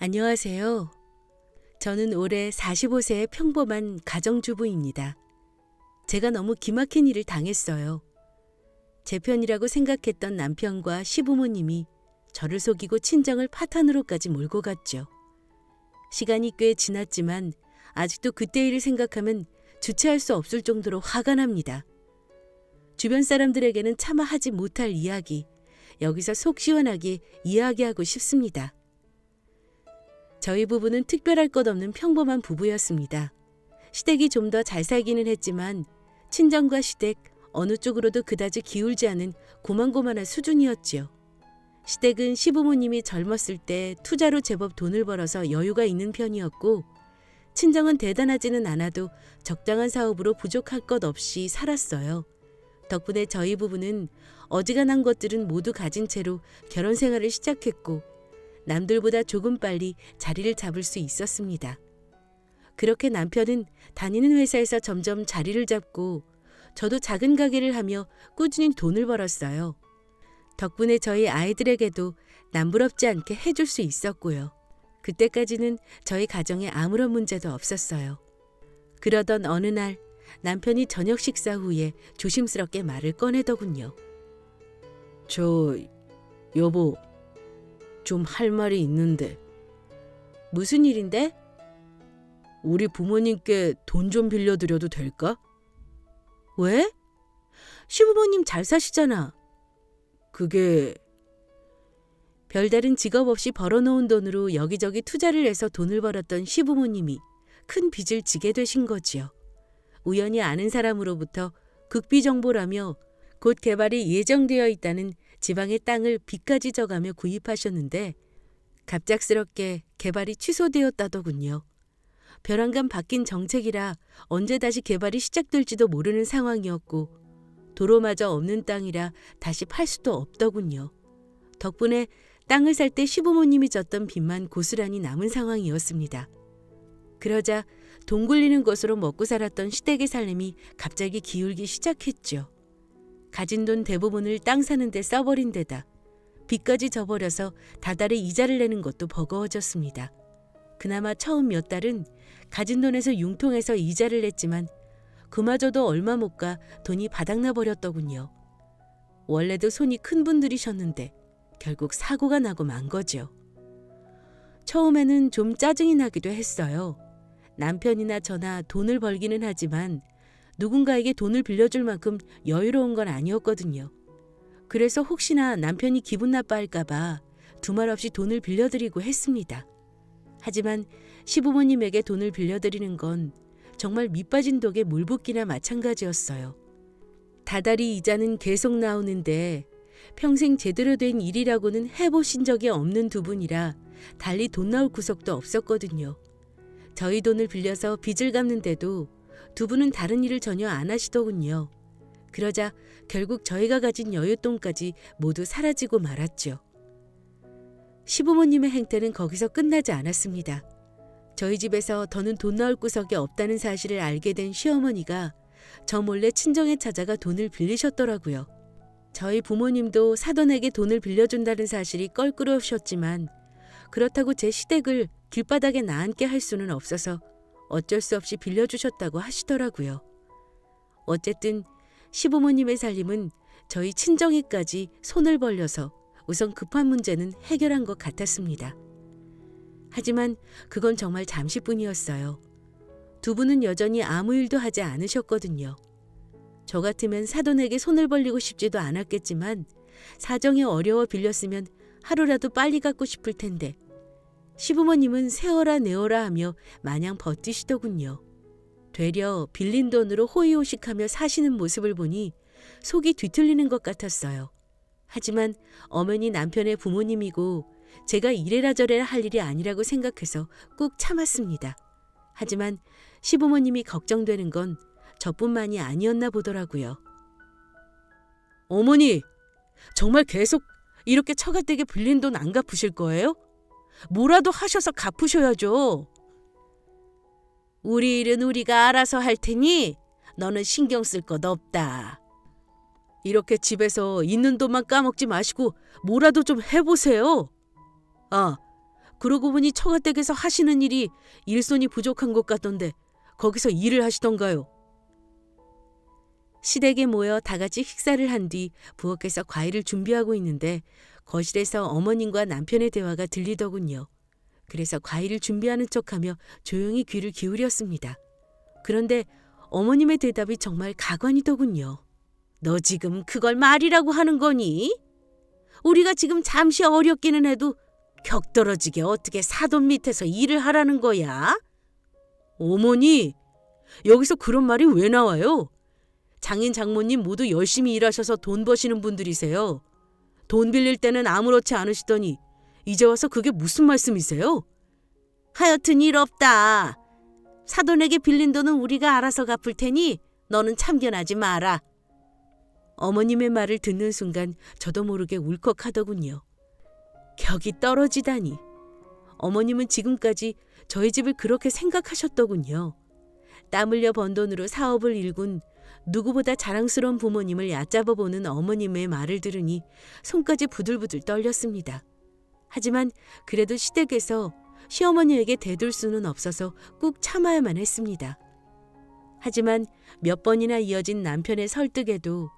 안녕하세요. 저는 올해 45세의 평범한 가정주부입니다. 제가 너무 기막힌 일을 당했어요. 제 편이라고 생각했던 남편과 시부모님이 저를 속이고 친정을 파탄으로까지 몰고 갔죠. 시간이 꽤 지났지만 아직도 그때 일을 생각하면 주체할 수 없을 정도로 화가 납니다. 주변 사람들에게는 차마 하지 못할 이야기, 여기서 속 시원하게 이야기하고 싶습니다. 저희 부부는 특별할 것 없는 평범한 부부였습니다. 시댁이 좀 더 잘 살기는 했지만 친정과 시댁 어느 쪽으로도 그다지 기울지 않은 고만고만한 수준이었지요. 시댁은 시부모님이 젊었을 때 투자로 제법 돈을 벌어서 여유가 있는 편이었고, 친정은 대단하지는 않아도 적당한 사업으로 부족할 것 없이 살았어요. 덕분에 저희 부부는 어지간한 것들은 모두 가진 채로 결혼 생활을 시작했고, 남들보다 조금 빨리 자리를 잡을 수 있었습니다. 그렇게 남편은 다니는 회사에서 점점 자리를 잡고 저도 작은 가게를 하며 꾸준히 돈을 벌었어요. 덕분에 저희 아이들에게도 남부럽지 않게 해줄 수 있었고요. 그때까지는 저희 가정에 아무런 문제도 없었어요. 그러던 어느 날 남편이 저녁 식사 후에 조심스럽게 말을 꺼내더군요. 여보, 좀 할 말이 있는데. 무슨 일인데? 우리 부모님께 돈 좀 빌려드려도 될까? 왜? 시부모님 잘 사시잖아. 그게... 별다른 직업 없이 벌어놓은 돈으로 여기저기 투자를 해서 돈을 벌었던 시부모님이 큰 빚을 지게 되신 거지요. 우연히 아는 사람으로부터 극비 정보라며 곧 개발이 예정되어 있다는 지방의 땅을 빚까지 져가며 구입하셨는데 갑작스럽게 개발이 취소되었다더군요. 벼랑간 바뀐 정책이라 언제 다시 개발이 시작될지도 모르는 상황이었고, 도로마저 없는 땅이라 다시 팔 수도 없더군요. 덕분에 땅을 살 때 시부모님이 졌던 빚만 고스란히 남은 상황이었습니다. 그러자 돈 굴리는 것으로 먹고 살았던 시댁의 살림이 갑자기 기울기 시작했죠. 가진 돈 대부분을 땅 사는 데 써버린 데다 빚까지 져버려서 다달이 이자를 내는 것도 버거워졌습니다. 그나마 처음 몇 달은 가진 돈에서 융통해서 이자를 냈지만 그마저도 얼마 못 가 돈이 바닥나 버렸더군요. 원래도 손이 큰 분들이셨는데 결국 사고가 나고 만 거죠. 처음에는 좀 짜증이 나기도 했어요. 남편이나 저나 돈을 벌기는 하지만 누군가에게 돈을 빌려줄 만큼 여유로운 건 아니었거든요. 그래서 혹시나 남편이 기분 나빠할까 봐 두말 없이 돈을 빌려드리고 했습니다. 하지만 시부모님에게 돈을 빌려드리는 건 정말 밑빠진 독에 물 붓기나 마찬가지였어요. 다달이 이자는 계속 나오는데 평생 제대로 된 일이라고는 해보신 적이 없는 두 분이라 달리 돈 나올 구석도 없었거든요. 저희 돈을 빌려서 빚을 갚는데도 두 분은 다른 일을 전혀 안 하시더군요. 그러자 결국 저희가 가진 여윳돈까지 모두 사라지고 말았죠. 시부모님의 행태는 거기서 끝나지 않았습니다. 저희 집에서 더는 돈 나올 구석이 없다는 사실을 알게 된 시어머니가 저 몰래 친정에 찾아가 돈을 빌리셨더라고요. 저희 부모님도 사돈에게 돈을 빌려준다는 사실이 껄끄러우셨지만 그렇다고 제 시댁을 길바닥에 나앉게 할 수는 없어서 어쩔 수 없이 빌려주셨다고 하시더라고요. 어쨌든 시부모님의 살림은 저희 친정에까지 손을 벌려서 우선 급한 문제는 해결한 것 같았습니다. 하지만 그건 정말 잠시뿐이었어요. 두 분은 여전히 아무 일도 하지 않으셨거든요. 저 같으면 사돈에게 손을 벌리고 싶지도 않았겠지만 사정이 어려워 빌렸으면 하루라도 빨리 갚고 싶을 텐데 시부모님은 세어라 내어라 하며 마냥 버티시더군요. 되려 빌린 돈으로 호의호식하며 사시는 모습을 보니 속이 뒤틀리는 것 같았어요. 하지만 어머니 남편의 부모님이고 제가 이래라 저래라 할 일이 아니라고 생각해서 꾹 참았습니다. 하지만 시부모님이 걱정되는 건 저뿐만이 아니었나 보더라고요. 어머니, 정말 계속 이렇게 처갓댁에 빌린 돈 안 갚으실 거예요? 뭐라도 하셔서 갚으셔야죠. 우리 일은 우리가 알아서 할 테니 너는 신경 쓸 것 없다. 이렇게 집에서 있는 돈만 까먹지 마시고 뭐라도 좀 해보세요. 아, 그러고 보니 처가댁에서 하시는 일이 일손이 부족한 것 같던데 거기서 일을 하시던가요? 시댁에 모여 다 같이 식사를 한 뒤 부엌에서 과일을 준비하고 있는데 거실에서 어머님과 남편의 대화가 들리더군요. 그래서 과일을 준비하는 척하며 조용히 귀를 기울였습니다. 그런데 어머님의 대답이 정말 가관이더군요. 너 지금 그걸 말이라고 하는 거니? 우리가 지금 잠시 어렵기는 해도 격떨어지게 어떻게 사돈 밑에서 일을 하라는 거야? 어머니, 여기서 그런 말이 왜 나와요? 장인 장모님 모두 열심히 일하셔서 돈 버시는 분들이세요. 돈 빌릴 때는 아무렇지 않으시더니 이제 와서 그게 무슨 말씀이세요? 하여튼 일 없다. 사돈에게 빌린 돈은 우리가 알아서 갚을 테니 너는 참견하지 마라. 어머님의 말을 듣는 순간 저도 모르게 울컥하더군요. 격이 떨어지다니. 어머님은 지금까지 저희 집을 그렇게 생각하셨더군요. 땀 흘려 번 돈으로 사업을 일군 누구보다 자랑스러운 부모님을 얕잡아 보는 어머님의 말을 들으니 손까지 부들부들 떨렸습니다. 하지만 그래도 시댁에서 시어머니에게 대들 수는 없어서 꾹 참아야만 했습니다. 하지만 몇 번이나 이어진 남편의 설득에도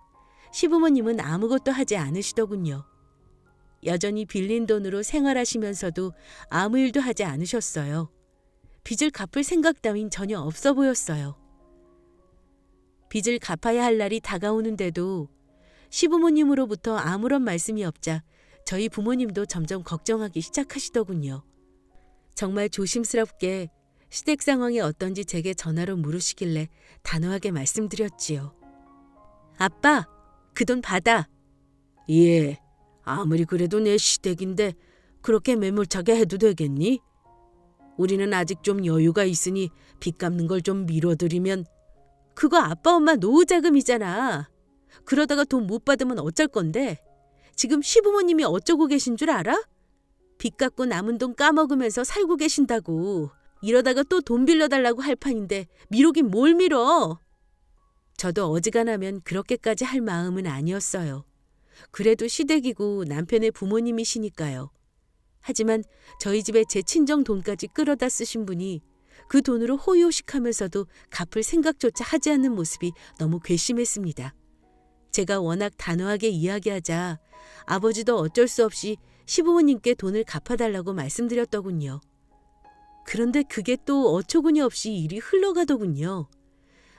시부모님은 아무것도 하지 않으시더군요. 여전히 빌린 돈으로 생활하시면서도 아무 일도 하지 않으셨어요. 빚을 갚을 생각 따윈 전혀 없어 보였어요. 빚을 갚아야 할 날이 다가오는데도 시부모님으로부터 아무런 말씀이 없자 저희 부모님도 점점 걱정하기 시작하시더군요. 정말 조심스럽게 시댁 상황이 어떤지 제게 전화로 물으시길래 단호하게 말씀드렸지요. 아빠, 그 돈 받아. 예, 아무리 그래도 내 시댁인데 그렇게 매몰차게 해도 되겠니? 우리는 아직 좀 여유가 있으니 빚 갚는 걸 좀 미뤄드리면. 그거 아빠 엄마 노후 자금이잖아. 그러다가 돈 못 받으면 어쩔 건데. 지금 시부모님이 어쩌고 계신 줄 알아? 빚 갚고 남은 돈 까먹으면서 살고 계신다고. 이러다가 또 돈 빌려달라고 할 판인데 미루긴 뭘 미뤄. 저도 어지간하면 그렇게까지 할 마음은 아니었어요. 그래도 시댁이고 남편의 부모님이시니까요. 하지만 저희 집에 제 친정 돈까지 끌어다 쓰신 분이 그 돈으로 호의호식하면서도 갚을 생각조차 하지 않는 모습이 너무 괘씸했습니다. 제가 워낙 단호하게 이야기하자 아버지도 어쩔 수 없이 시부모님께 돈을 갚아달라고 말씀드렸더군요. 그런데 그게 또 어처구니 없이 일이 흘러가더군요.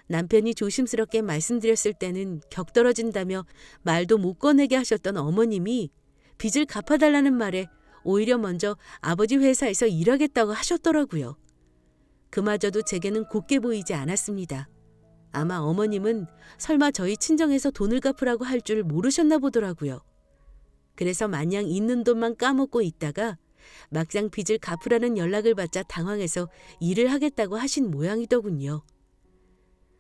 남편이 조심스럽게 말씀드렸을 때는 격떨어진다며 말도 못 꺼내게 하셨던 어머님이 빚을 갚아달라는 말에 오히려 먼저 아버지 회사에서 일하겠다고 하셨더라고요. 그마저도 제게는 곱게 보이지 않았습니다. 아마 어머님은 설마 저희 친정에서 돈을 갚으라고 할 줄 모르셨나 보더라고요. 그래서 마냥 있는 돈만 까먹고 있다가 막상 빚을 갚으라는 연락을 받자 당황해서 일을 하겠다고 하신 모양이더군요.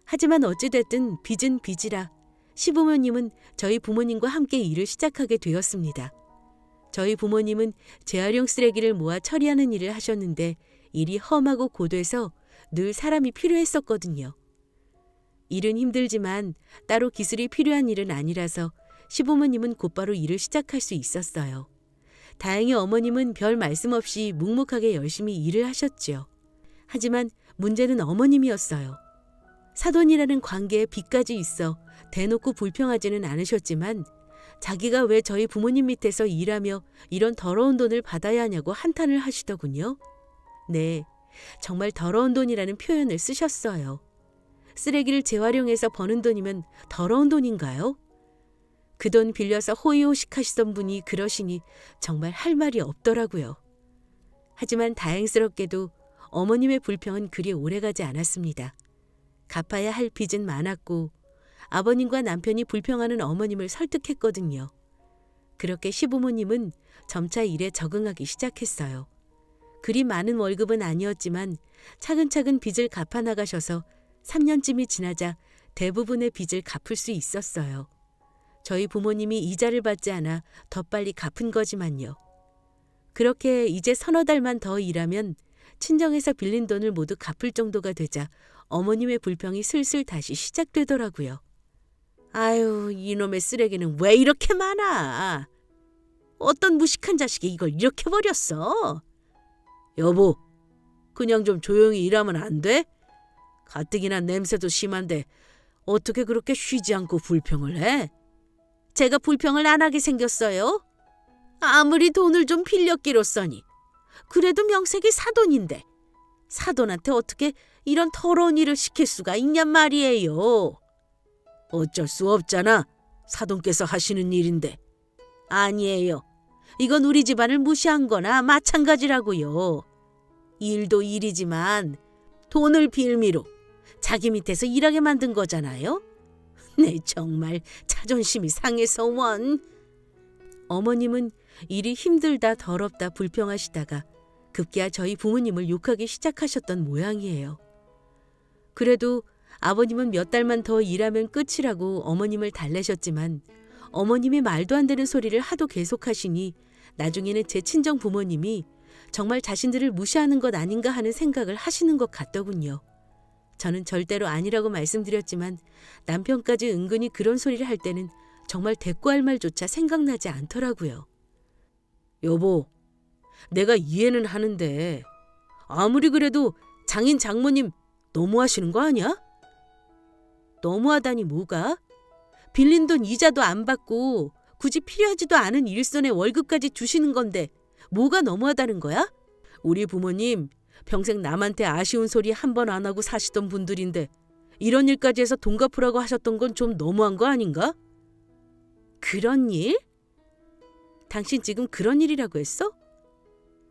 하지만 어찌됐든 빚은 빚이라 시부모님은 저희 부모님과 함께 일을 시작하게 되었습니다. 저희 부모님은 재활용 쓰레기를 모아 처리하는 일을 하셨는데 일이 험하고 고돼서 늘 사람이 필요했었거든요. 일은 힘들지만 따로 기술이 필요한 일은 아니라서 시부모님은 곧바로 일을 시작할 수 있었어요. 다행히 어머님은 별 말씀 없이 묵묵하게 열심히 일을 하셨죠. 하지만 문제는 어머님이었어요. 사돈이라는 관계에 빚까지 있어 대놓고 불평하지는 않으셨지만 자기가 왜 저희 부모님 밑에서 일하며 이런 더러운 돈을 받아야 하냐고 한탄을 하시더군요. 네, 정말 더러운 돈이라는 표현을 쓰셨어요. 쓰레기를 재활용해서 버는 돈이면 더러운 돈인가요? 그 돈 빌려서 호의호식하시던 분이 그러시니 정말 할 말이 없더라고요. 하지만 다행스럽게도 어머님의 불평은 그리 오래가지 않았습니다. 갚아야 할 빚은 많았고 아버님과 남편이 불평하는 어머님을 설득했거든요. 그렇게 시부모님은 점차 일에 적응하기 시작했어요. 그리 많은 월급은 아니었지만 차근차근 빚을 갚아 나가셔서 3년쯤이 지나자 대부분의 빚을 갚을 수 있었어요. 저희 부모님이 이자를 받지 않아 더 빨리 갚은 거지만요. 그렇게 이제 서너 달만 더 일하면 친정에서 빌린 돈을 모두 갚을 정도가 되자 어머님의 불평이 슬슬 다시 시작되더라고요. 아유, 이놈의 쓰레기는 왜 이렇게 많아? 어떤 무식한 자식이 이걸 이렇게 버렸어? 여보, 그냥 좀 조용히 일하면 안 돼? 가뜩이나 냄새도 심한데 어떻게 그렇게 쉬지 않고 불평을 해? 제가 불평을 안 하게 생겼어요. 아무리 돈을 좀 빌렸기로써니 그래도 명색이 사돈인데 사돈한테 어떻게 이런 더러운 일을 시킬 수가 있냔 말이에요. 어쩔 수 없잖아. 사돈께서 하시는 일인데. 아니에요. 이건 우리 집안을 무시한 거나 마찬가지라고요. 일도 일이지만 돈을 빌미로 자기 밑에서 일하게 만든 거잖아요. 네, 정말 자존심이 상해서 원. 어머님은 일이 힘들다 더럽다 불평하시다가 급기야 저희 부모님을 욕하기 시작하셨던 모양이에요. 그래도 아버님은 몇 달만 더 일하면 끝이라고 어머님을 달래셨지만 어머님이 말도 안 되는 소리를 하도 계속하시니 나중에는 제 친정 부모님이 정말 자신들을 무시하는 것 아닌가 하는 생각을 하시는 것 같더군요. 저는 절대로 아니라고 말씀드렸지만 남편까지 은근히 그런 소리를 할 때는 정말 대꾸할 말조차 생각나지 않더라고요. 여보, 내가 이해는 하는데 아무리 그래도 장인 장모님 너무하시는 거 아니야? 너무하다니 뭐가? 빌린 돈 이자도 안 받고 굳이 필요하지도 않은 일손에 월급까지 주시는 건데 뭐가 너무하다는 거야? 우리 부모님 평생 남한테 아쉬운 소리 한 번 안 하고 사시던 분들인데 이런 일까지 해서 돈 갚으라고 하셨던 건 좀 너무한 거 아닌가? 그런 일? 당신 지금 그런 일이라고 했어?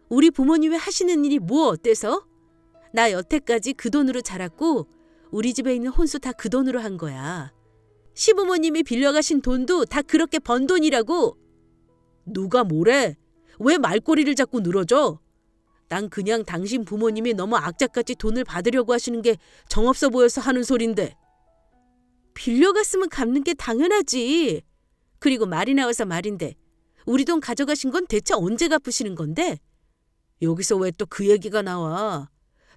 우리 부모님이 하시는 일이 뭐 어때서? 나 여태까지 그 돈으로 자랐고 우리 집에 있는 혼수 다 그 돈으로 한 거야. 시부모님이 빌려가신 돈도 다 그렇게 번 돈이라고. 누가 뭐래? 왜 말꼬리를 자꾸 늘어져? 난 그냥 당신 부모님이 너무 악착같이 돈을 받으려고 하시는 게 정없어 보여서 하는 소린데. 빌려갔으면 갚는 게 당연하지. 그리고 말이 나와서 말인데 우리 돈 가져가신 건 대체 언제 갚으시는 건데? 여기서 왜 또 그 얘기가 나와?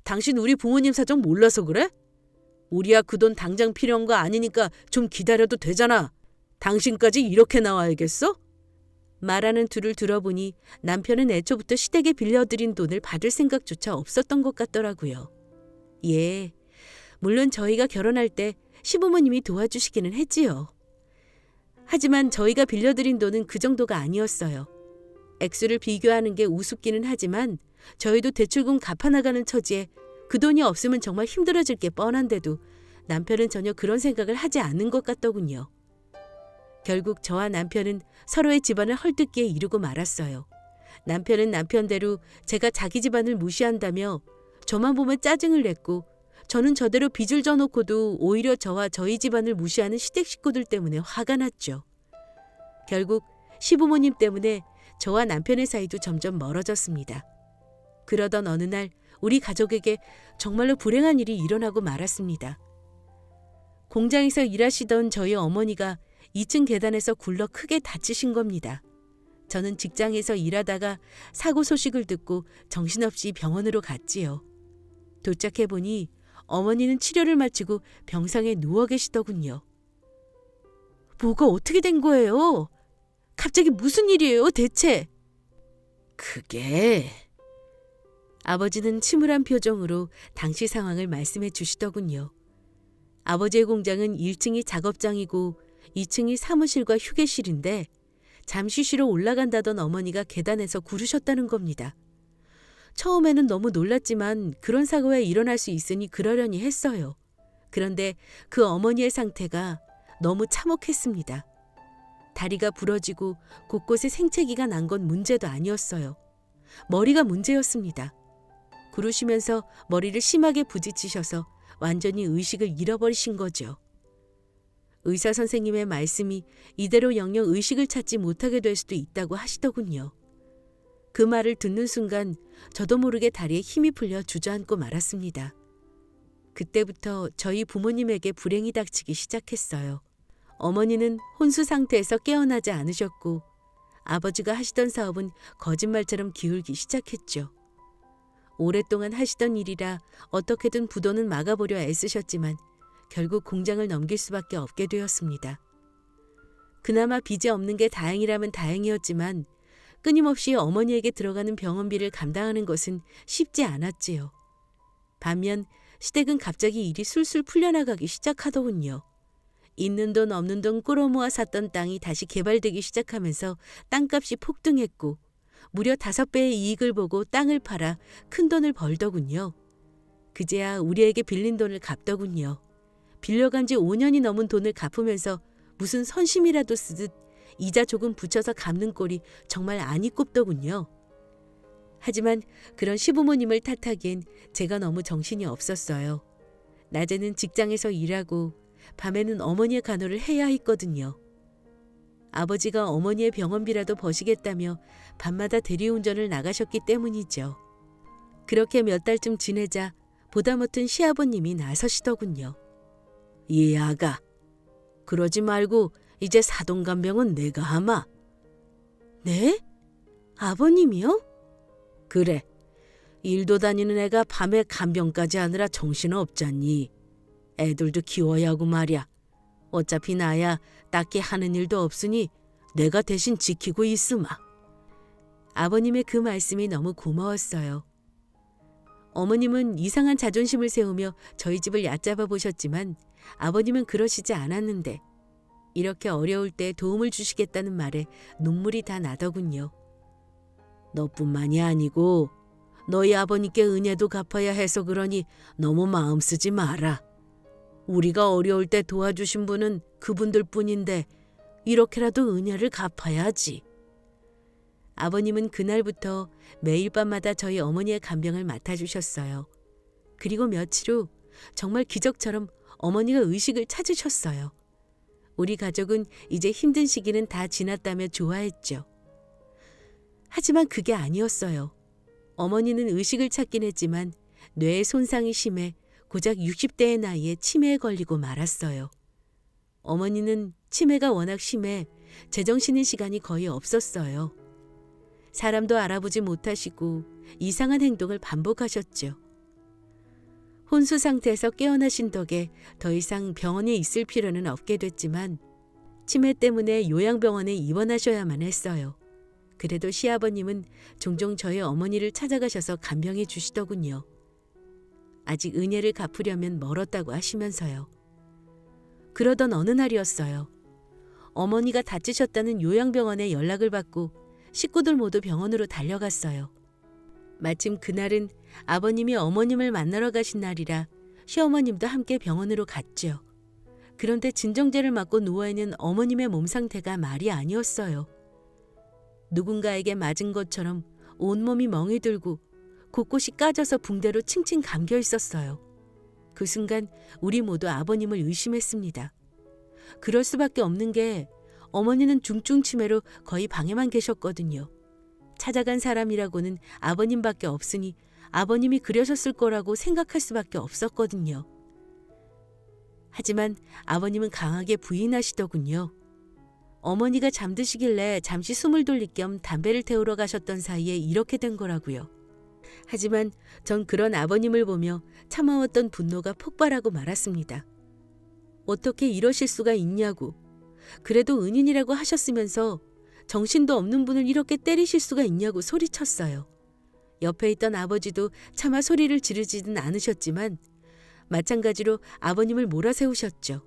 당신 우리 부모님 사정 몰라서 그래? 우리야 그 돈 당장 필요한 거 아니니까 좀 기다려도 되잖아. 당신까지 이렇게 나와야겠어? 말하는 둘을 들어보니 남편은 애초부터 시댁에 빌려드린 돈을 받을 생각조차 없었던 것 같더라고요. 예, 물론 저희가 결혼할 때 시부모님이 도와주시기는 했지요. 하지만 저희가 빌려드린 돈은 그 정도가 아니었어요. 액수를 비교하는 게 우습기는 하지만 저희도 대출금 갚아나가는 처지에 그 돈이 없으면 정말 힘들어질 게 뻔한데도 남편은 전혀 그런 생각을 하지 않는 것 같더군요. 결국 저와 남편은 서로의 집안을 헐뜯기에 이르고 말았어요. 남편은 남편대로 제가 자기 집안을 무시한다며 저만 보면 짜증을 냈고 저는 저대로 빚을 져놓고도 오히려 저와 저희 집안을 무시하는 시댁 식구들 때문에 화가 났죠. 결국 시부모님 때문에 저와 남편의 사이도 점점 멀어졌습니다. 그러던 어느 날 우리 가족에게 정말로 불행한 일이 일어나고 말았습니다. 공장에서 일하시던 저희 어머니가 2층 계단에서 굴러 크게 다치신 겁니다. 저는 직장에서 일하다가 사고 소식을 듣고 정신없이 병원으로 갔지요. 도착해보니 어머니는 치료를 마치고 병상에 누워 계시더군요. 뭐가 어떻게 된 거예요? 갑자기 무슨 일이에요, 대체? 그게... 아버지는 침울한 표정으로 당시 상황을 말씀해 주시더군요. 아버지의 공장은 1층이 작업장이고 2층이 사무실과 휴게실인데 잠시 쉬러 올라간다던 어머니가 계단에서 구르셨다는 겁니다. 처음에는 너무 놀랐지만 그런 사고가 일어날 수 있으니 그러려니 했어요. 그런데 그 어머니의 상태가 너무 참혹했습니다. 다리가 부러지고 곳곳에 생채기가 난 건 문제도 아니었어요. 머리가 문제였습니다. 구르시면서 머리를 심하게 부딪히셔서 완전히 의식을 잃어버리신 거죠. 의사 선생님의 말씀이 이대로 영영 의식을 찾지 못하게 될 수도 있다고 하시더군요. 그 말을 듣는 순간 저도 모르게 다리에 힘이 풀려 주저앉고 말았습니다. 그때부터 저희 부모님에게 불행이 닥치기 시작했어요. 어머니는 혼수 상태에서 깨어나지 않으셨고 아버지가 하시던 사업은 거짓말처럼 기울기 시작했죠. 오랫동안 하시던 일이라 어떻게든 부도는 막아보려 애쓰셨지만 결국 공장을 넘길 수밖에 없게 되었습니다. 그나마 빚이 없는 게 다행이라면 다행이었지만 끊임없이 어머니에게 들어가는 병원비를 감당하는 것은 쉽지 않았지요. 반면 시댁은 갑자기 일이 술술 풀려나가기 시작하더군요. 있는 돈 없는 돈 끌어모아 샀던 땅이 다시 개발되기 시작하면서 땅값이 폭등했고 무려 5배의 이익을 보고 땅을 팔아 큰 돈을 벌더군요. 그제야 우리에게 빌린 돈을 갚더군요. 빌려간 지 5년이 넘은 돈을 갚으면서 무슨 선심이라도 쓰듯 이자 조금 붙여서 갚는 꼴이 정말 안이 꼽더군요. 하지만 그런 시부모님을 탓하기엔 제가 너무 정신이 없었어요. 낮에는 직장에서 일하고 밤에는 어머니의 간호를 해야 했거든요. 아버지가 어머니의 병원비라도 버시겠다며 밤마다 대리운전을 나가셨기 때문이죠. 그렇게 몇 달쯤 지내자 보다 못한 시아버님이 나서시더군요. 이 아가, 그러지 말고 이제 사돈간병은 내가 하마. 네? 아버님이요? 그래. 일도 다니는 애가 밤에 간병까지 하느라 정신없잖니. 애들도 키워야 하고 말이야. 어차피 나야 딱히 하는 일도 없으니 내가 대신 지키고 있으마. 아버님의 그 말씀이 너무 고마웠어요. 어머님은 이상한 자존심을 세우며 저희 집을 얕잡아 보셨지만 아버님은 그러시지 않았는데 이렇게 어려울 때 도움을 주시겠다는 말에 눈물이 다 나더군요. 너뿐만이 아니고 너희 아버님께 은혜도 갚아야 해서 그러니 너무 마음 쓰지 마라. 우리가 어려울 때 도와주신 분은 그분들 뿐인데 이렇게라도 은혜를 갚아야지. 아버님은 그날부터 매일 밤마다 저희 어머니의 간병을 맡아주셨어요. 그리고 며칠 후 정말 기적처럼 어머니가 의식을 찾으셨어요. 우리 가족은 이제 힘든 시기는 다 지났다며 좋아했죠. 하지만 그게 아니었어요. 어머니는 의식을 찾긴 했지만 뇌의 손상이 심해 고작 60대의 나이에 치매에 걸리고 말았어요. 어머니는 치매가 워낙 심해 제정신인 시간이 거의 없었어요. 사람도 알아보지 못하시고 이상한 행동을 반복하셨죠. 혼수 상태에서 깨어나신 덕에 더 이상 병원에 있을 필요는 없게 됐지만 치매 때문에 요양병원에 입원하셔야만 했어요. 그래도 시아버님은 종종 저희 어머니를 찾아가셔서 간병해 주시더군요. 아직 은혜를 갚으려면 멀었다고 하시면서요. 그러던 어느 날이었어요. 어머니가 다치셨다는 요양병원에 연락을 받고 식구들 모두 병원으로 달려갔어요. 마침 그날은 아버님이 어머님을 만나러 가신 날이라 시어머님도 함께 병원으로 갔죠. 그런데 진정제를 맞고 누워있는 어머님의 몸 상태가 말이 아니었어요. 누군가에게 맞은 것처럼 온몸이 멍이 들고 곳곳이 까져서 붕대로 칭칭 감겨 있었어요. 그 순간 우리 모두 아버님을 의심했습니다. 그럴 수밖에 없는 게 어머니는 중증 치매로 거의 방에만 계셨거든요. 찾아간 사람이라고는 아버님밖에 없으니 아버님이 그러셨을 거라고 생각할 수밖에 없었거든요. 하지만 아버님은 강하게 부인하시더군요. 어머니가 잠드시길래 잠시 숨을 돌릴 겸 담배를 태우러 가셨던 사이에 이렇게 된 거라고요. 하지만 전 그런 아버님을 보며 참아왔던 분노가 폭발하고 말았습니다. 어떻게 이러실 수가 있냐고. 그래도 은인이라고 하셨으면서 정신도 없는 분을 이렇게 때리실 수가 있냐고 소리쳤어요. 옆에 있던 아버지도 차마 소리를 지르지는 않으셨지만 마찬가지로 아버님을 몰아세우셨죠.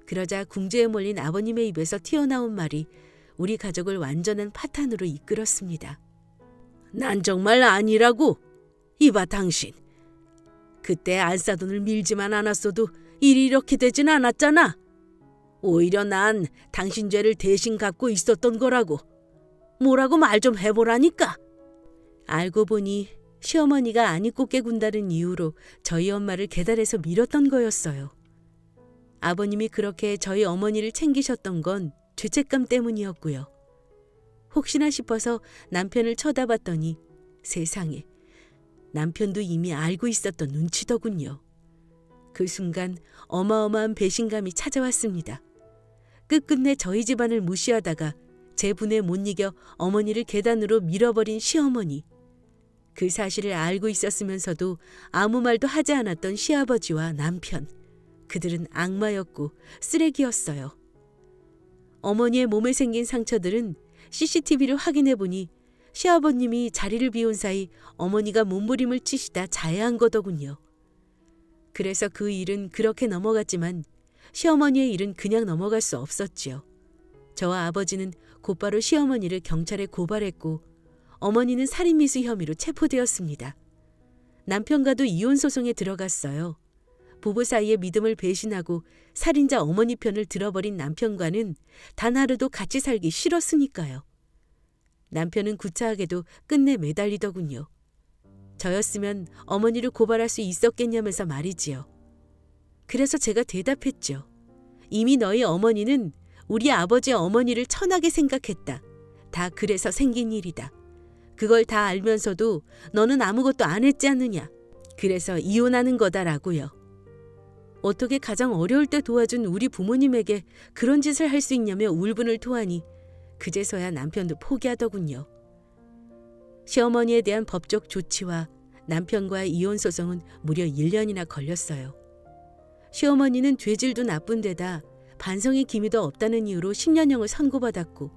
그러자 궁지에 몰린 아버님의 입에서 튀어나온 말이 우리 가족을 완전한 파탄으로 이끌었습니다. 난 정말 아니라고. 이봐 당신. 그때 알싸돈을 밀지만 않았어도 일이 이렇게 되진 않았잖아. 오히려 난 당신 죄를 대신 갖고 있었던 거라고. 뭐라고 말 좀 해보라니까. 알고 보니 시어머니가 안이 꽂게 군다는 이유로 저희 엄마를 계단에서 밀었던 거였어요. 아버님이 그렇게 저희 어머니를 챙기셨던 건 죄책감 때문이었고요. 혹시나 싶어서 남편을 쳐다봤더니 세상에 남편도 이미 알고 있었던 눈치더군요. 그 순간 어마어마한 배신감이 찾아왔습니다. 끝끝내 저희 집안을 무시하다가 제 분에 못 이겨 어머니를 계단으로 밀어버린 시어머니. 그 사실을 알고 있었으면서도 아무 말도 하지 않았던 시아버지와 남편. 그들은 악마였고 쓰레기였어요. 어머니의 몸에 생긴 상처들은 CCTV를 확인해 보니 시아버님이 자리를 비운 사이 어머니가 몸부림을 치시다 자해한 거더군요. 그래서 그 일은 그렇게 넘어갔지만 시어머니의 일은 그냥 넘어갈 수 없었지요. 저와 아버지는 곧바로 시어머니를 경찰에 고발했고 어머니는 살인미수 혐의로 체포되었습니다. 남편과도 이혼 소송에 들어갔어요. 부부 사이의 믿음을 배신하고 살인자 어머니 편을 들어버린 남편과는 단 하루도 같이 살기 싫었으니까요. 남편은 구차하게도 끝내 매달리더군요. 저였으면 어머니를 고발할 수 있었겠냐면서 말이지요. 그래서 제가 대답했죠. 이미 너희 어머니는 우리 아버지의 어머니를 천하게 생각했다. 다 그래서 생긴 일이다. 그걸 다 알면서도 너는 아무것도 안 했지 않느냐. 그래서 이혼하는 거다라고요. 어떻게 가장 어려울 때 도와준 우리 부모님에게 그런 짓을 할 수 있냐며 울분을 토하니 그제서야 남편도 포기하더군요. 시어머니에 대한 법적 조치와 남편과의 이혼 소송은 무려 1년이나 걸렸어요. 시어머니는 죄질도 나쁜 데다 반성의 기미도 없다는 이유로 10년형을 선고받았고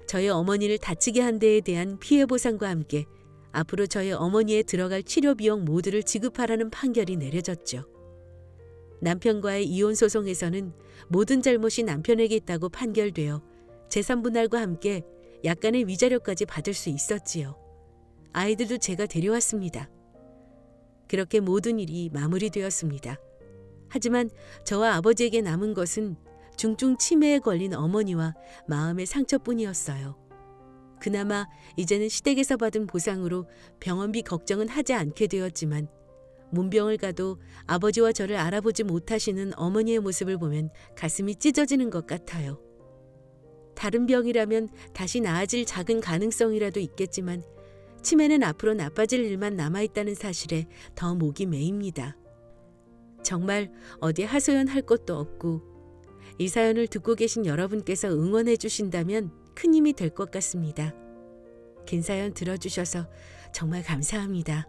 저희 어머니를 다치게 한 데에 대한 피해 보상과 함께 앞으로 저희 어머니에 들어갈 치료 비용 모두를 지급하라는 판결이 내려졌죠. 남편과의 이혼 소송에서는 모든 잘못이 남편에게 있다고 판결되어 재산 분할과 함께 약간의 위자료까지 받을 수 있었지요. 아이들도 제가 데려왔습니다. 그렇게 모든 일이 마무리되었습니다. 하지만 저와 아버지에게 남은 것은 중증 치매에 걸린 어머니와 마음의 상처뿐이었어요. 그나마 이제는 시댁에서 받은 보상으로 병원비 걱정은 하지 않게 되었지만 문병을 가도 아버지와 저를 알아보지 못하시는 어머니의 모습을 보면 가슴이 찢어지는 것 같아요. 다른 병이라면 다시 나아질 작은 가능성이라도 있겠지만 치매는 앞으로 나빠질 일만 남아있다는 사실에 더 목이 메입니다. 정말 어디 하소연할 것도 없고 이 사연을 듣고 계신 여러분께서 응원해 주신다면 큰 힘이 될 것 같습니다. 긴 사연 들어주셔서 정말 감사합니다.